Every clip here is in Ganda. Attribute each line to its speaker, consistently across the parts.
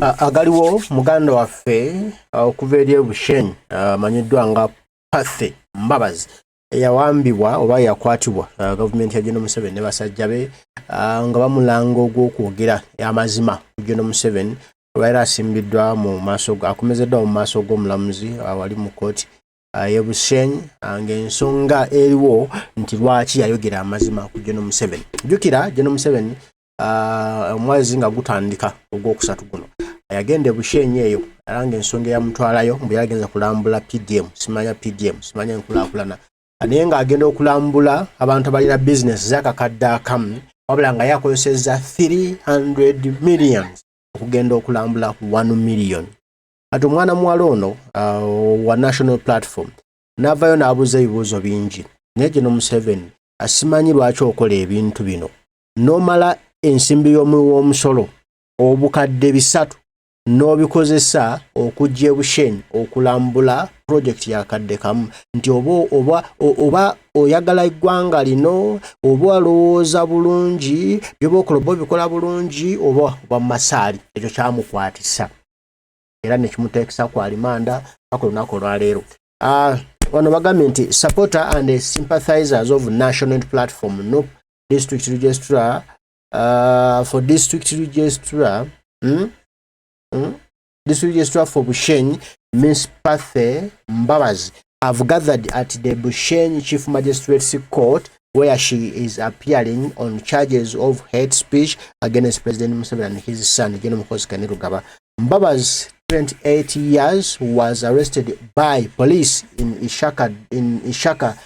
Speaker 1: agaliwo muganda waffe okuva eri Bushenyi amanyiddwa nga Pathy Mbabazi eyawambibwa oba yakwatibwa gavumenti ya General Museveni ne basajja be nga bamulanga ogw'okwogera amazima ku General Museveni olwali asimbiddwa mu maaso akomezeddwa mu maaso g'omulamuzi wali mu kkooti y'e Bushenyi ng'ensonga eriwo nti lwaki yayogera amazima ku General Museveni. Jjukira General Museveni omwezi nga gutandika ogw'okusatu guno yagenda e Bushenyi eyo alanga ensonga eyamutwalayo mbu yagenza kulambula PDM simanya enkulaakulana naye ng'agenda okulambula abantu abalina bizinesi z'akakadde akamu wabula nga yakozesezza 300 million okugenda okulambula 1 million. Ati omwana muwala ono wa National Platform n'avaayo n'abuuza ebibuuzo bingi naye General Museveni asimanyi lwaki okola ebintu bino n'omala ensimbi y'omusolo obukadde 3 n'obikozesa okujja e Bushenyi okulambula project ya kadde kamu nti oba oyagala eggwanga lino oba alowooza bulungi by'oba bikola bulungi oba masaali ekyo kyamukwatisa era ne kimuteekesa ku alimanda paka olunaku olwaleero. Wano bagambye nti supporter and sympathizers of National Platform no district registrar for district registrar District Registrar for Bushenyi, Miss Pathy Mbabazi, have gathered at the Bushenyi Chief Magistrate's Court where she is appearing on charges of hate speech against President Museveni and his son, General Muhoozi Amazima. Mbabazi, 28 years, was arrested by police in Ishaka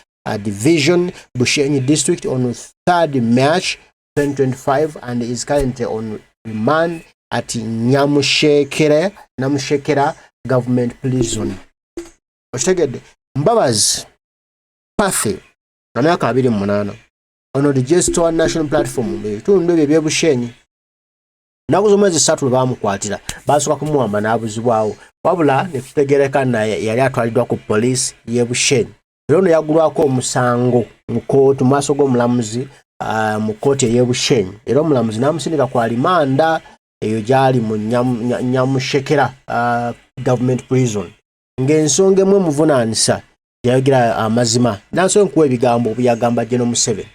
Speaker 1: Division, Bushenyi District on 3rd March 2025 and is currently on remand at Namushekera Government Prison. Ostegedde Mbabazi Pathy na myaka 28 ono register National Platform bitundu ebyo Bushenyi nakuzo mwezi 3 bamukwatira basoka kumuwamba n'abuzibwawo wabula ne kutegereka naye yali atwaliddwa ku police y'e Bushenyi ono yagulwako omusango mu kkooti mu maaso g'omulamuzi mu kkooti y'e Bushenyi era omulamuzi n'amusindika ku alimanda eyo gyali mu Nyamushekera Government Prison ng'ensonga emwe muvunaanisa yayogera amazima nansonga nkuwa ebigambo byagamba General Museveni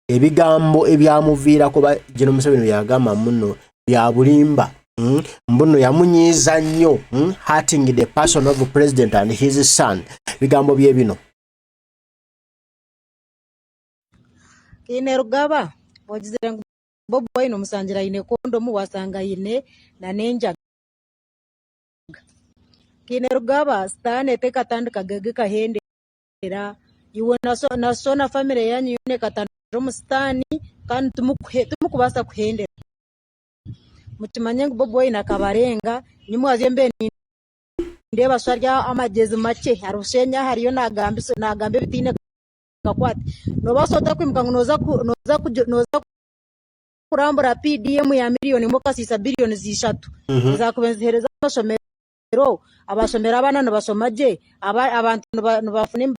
Speaker 1: ebigambo ebyamuviirako ba General Museveni byagamba muno bya bulimba mbuno yamunyiiza nnyo hurting the person of the president and his son bigambo bye bino
Speaker 2: ine rugaba wajizira Bobo Wine omusanjira ine kondomu wasanga ine na nenja kine rugaba stane te katandika gege kahendera iwe nasona family yanyu yune katandika mustani kandi tumukubasa kuhendera mutimanye ngo Bobo Wine akabarenga nimwaje mbe ndeba swarya amagezi make arushenya hariyo nagambe bitine kakwati no basota kwimuka noza kurambura PDM ya miliyoni moka 6 billion zishatu za kubenzihereza amasomero abasomera abana nabasomaje abantu nabafune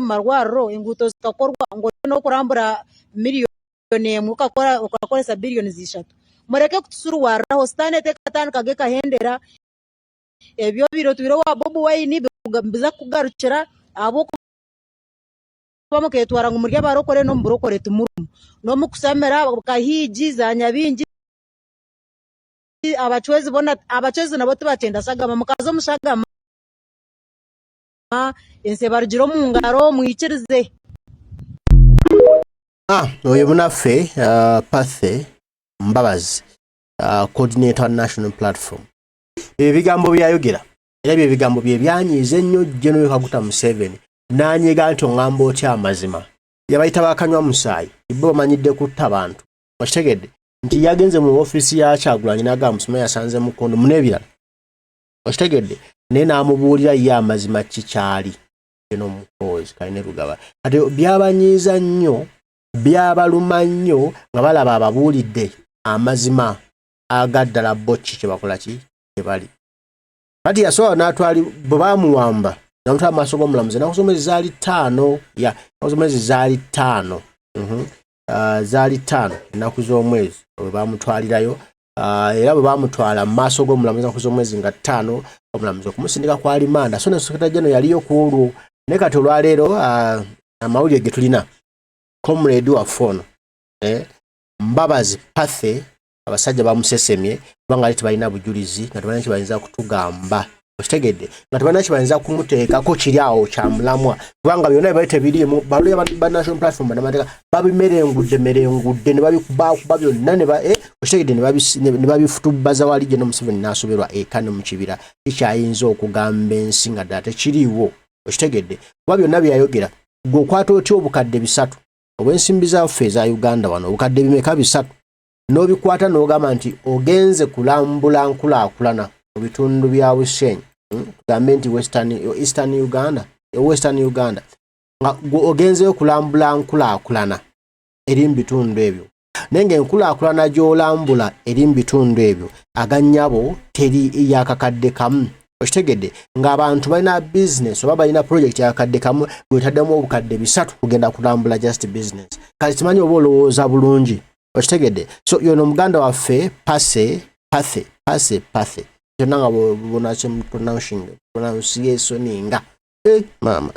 Speaker 2: marwaro inguto zikakorwa ngo no kurambura miliyoni ukakoresa billion zishatu mureke kutusuruwara hostane tekatani kage kahendera ebyo biro tubiro wa Bobo Wine biza kugarukira abo bamuketwara ngo murya barokore no mburokore tumurumu no mukusamera kahiji za nyabingi abachwezi nabo tubatenda sagama mukazo mushagama ense barjiro mu ngaro mwikirize
Speaker 1: oyo munaffe Pathy Mbabazi coordinator National Platform ebigambo byayogera era bye bigambo bye byanyize nnyo General Kaguta Museveni nanyega nti ngamba otya amazima yabayita bakanywa musaayi ibbo bamanyidde kutta abantu okitegedde nti yagenze mu office ya Kyagulanyi n'agamba Museveni yasanze mukondo munebirala okitegedde naye n'amubuulira ye amazima kikyali eno Muhoozi kaine rugaba ate byabanyiiza nnyo byabaluma nnyo nga balaba ababuulidde amazima agaddala bocci kye bakola ki kye bali kati yasobola n'atwali bwe bamuwamba namutwala maaso g'omulamuzi nakusomezi zaali 5 nakusomezi zaali 5 zaali 5 ennaku z'omwezi bwe bamutwalirayo era bwe bamutwala mu maaso g'omulamuzi ennaku z'omwezi nga 5 omulamuzi okumusindika kwa alimanda so ne Secretary General yaliyo ku olwo naye kati olwaleero amawulire ge tulina comrade waffe ono Mbabazi Pathy abasajja bamusesemye kubanga ali tebalina bujulizi nga tebalina kibayinza kutugamba okitegedde nga tebalina kibayinza kumuteekako kiri awo kya mulamwa kubanga byonna bali tebiriimu baluya ba national platform banamateka babimerengudde ne babikuba byonna ne okitegedde ne babifutubaza wali gye Museveni n'asoberwa eka ne mu kibira kikyayinza okugamba ensi nga ddala tekiriiwo okitegedde kuba byonna byayogera gweokwata otya obukadde 3 obw'ensimbi zaffe eza Uganda wano obukadde bimeka 3 n'obikwata n'ogamba nti ogenze kulambula nkulaakulana mu bitundu bya Bushenyi tugambe nti Western Uganda nga ogenzeyo kulambula nkulaakulana eri mu bitundu ebyo naye ng'enkulaakulana gy'olambula eri mu bitundu ebyo agannyabo teri yakakadde kamu okitegedde ng'abantu balina business oba balina project yakakadde kamu gwetaddemu obukadde 3 kugenda kulambula just business kati timanyi oba olowooza bulungi okitegedde so yono muganda waffe Pathy kyonna nga pronunciationinga mama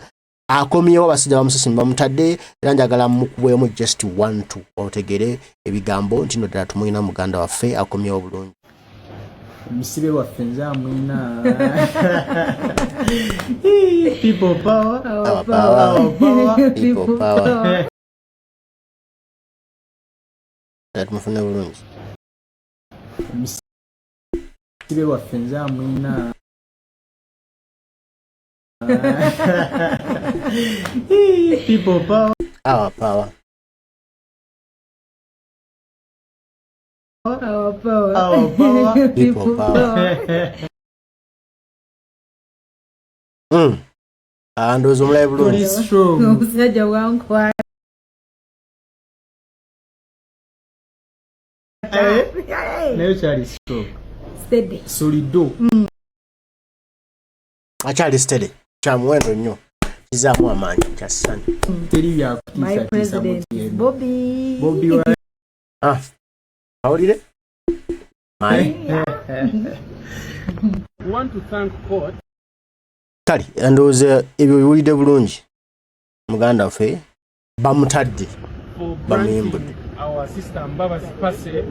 Speaker 1: akomyewo abasajja bamusesemi bamutadde era njagala mukubwemu just 1-2 otegere ebigambo nti no ddala tumulina muganda waffe akomyewo bulungi
Speaker 3: Musibe waffe nze amwina people power
Speaker 1: tumufune bulungi
Speaker 3: Musibe waffe nze amwina people power
Speaker 1: our power people power ndoza omulayi bulungi
Speaker 2: omusajja wankwata
Speaker 3: naye kyali strong
Speaker 2: steady
Speaker 3: solido
Speaker 1: akyali steady kya muwendo nnyo kizaamu amaanyi kyasani
Speaker 3: teri
Speaker 2: my president Bobby
Speaker 1: awulire
Speaker 3: We want to thank God.
Speaker 1: Kali ndowooza ebyo biwulidde bulungi muganda waffe bamutadde bamuyimbudde
Speaker 3: Our sister Mbabazi Pathy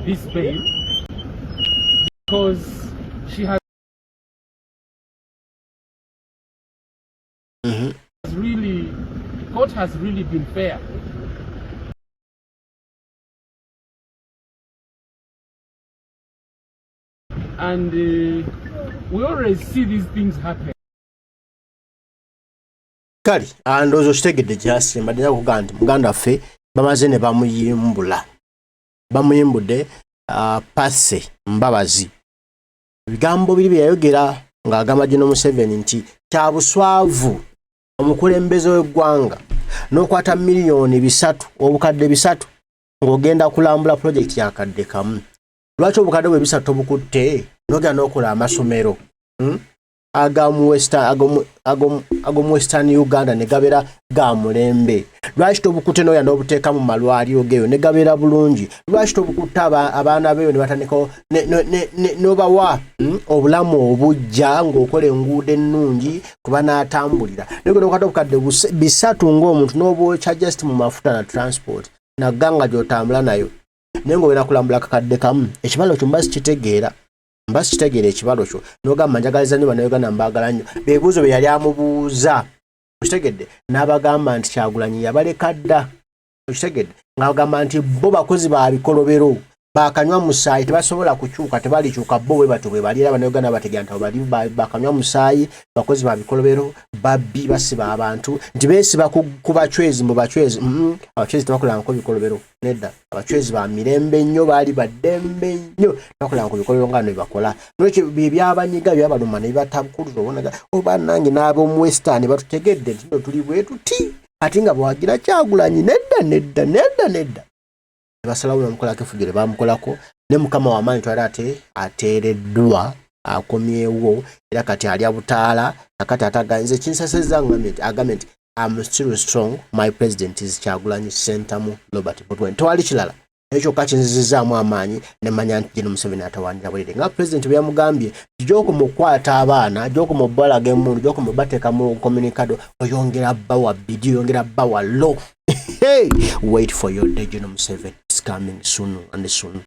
Speaker 3: this bail because she has really, court has really been fair. And we always see these things happen.
Speaker 1: Kali ndowooza okitegedde gyasi mbadde nakugamba nti muganda waffe bamaze ne bamuyimbudde Pathy Mbabazi ebigambo biri bye yayogera ng'agamba General Museveni nti kya buswavu omukulembeze w'eggwanga n'okwata miliyoni 3 obukadde 3 ng'ogenda kulambula project yakadde kamu lwaki obukadde bwe 3 tobukutte n'ogenda n'okola amasomero agamu Western Uganda ne gabeera ga mulembe lwaki tobukutte n'ogenda obuteeka mu malwaliro geyo ne gabeera bulungi lwaki tobukutte abaana beyo ne batandikawo n'obawa obulamu obujja ng'okola enguudo ennungi kuba n'atambulira n'ogenda okwata obukadde 3 ng'omuntu n'obwokya just mu mafuta na transport nagganga gy'otambula nayo naye ng'ogenda kulambula kakadde kamu ekibalo kyo mbasi kitegeera ekibalo kyo n'ogamba njagaliza nnyo bannayuganda mbaagala nnyo beebuuzo bye yali amubuuza okitegedde n'abagamba nti Kyagulanyi yabaleka dda okitegedde ng'abagamba nti bo bakozi ba bikolobero bakanywa musaayi tebasobola kukyuka tebalikyuka bo bwe batyo bwe bali era bannayuganda bategera nti bali bakanywa musaayi bakozi ba bikolobero babbi basiba abantu nti beesiba ku bacwezi mu bacwezi abacwezi tebakolanga ku bikolobero nedda abacwezi ba mirembe nnyo baali baddembe nnyo bakolanga ku bikolobero nga no bakola n'ekyo byabanyiga byabaluma ne batabukulira obonaga oba nange n'ab'omu Western batutegedde nti tuli bwe tuti ati nga bwagira Kyagulanyi nedda basalawo bamukolako efujjo bamukolako ne mukama w'amaanyi twali ateereddwa akomyewo era kati ali abutaala akati ataganyiza kinsasezza agambe nti I'm still strong. My president is Kyagulanyi Ssentamu Robert Botwen. Tewali kirala. Ekyo kakinzizaamu amaanyi ne manya nti General Museveni atawanira bwere. Nga president bwe yamugambye gy'okumukwata abaana, gy'okumubalaga emmundu, gy'okumubateeka mu communicado, oyongera bawa bidiyo, oyongera bawa law. Hey, wait for your day, General Museveni. It's coming soon and soon.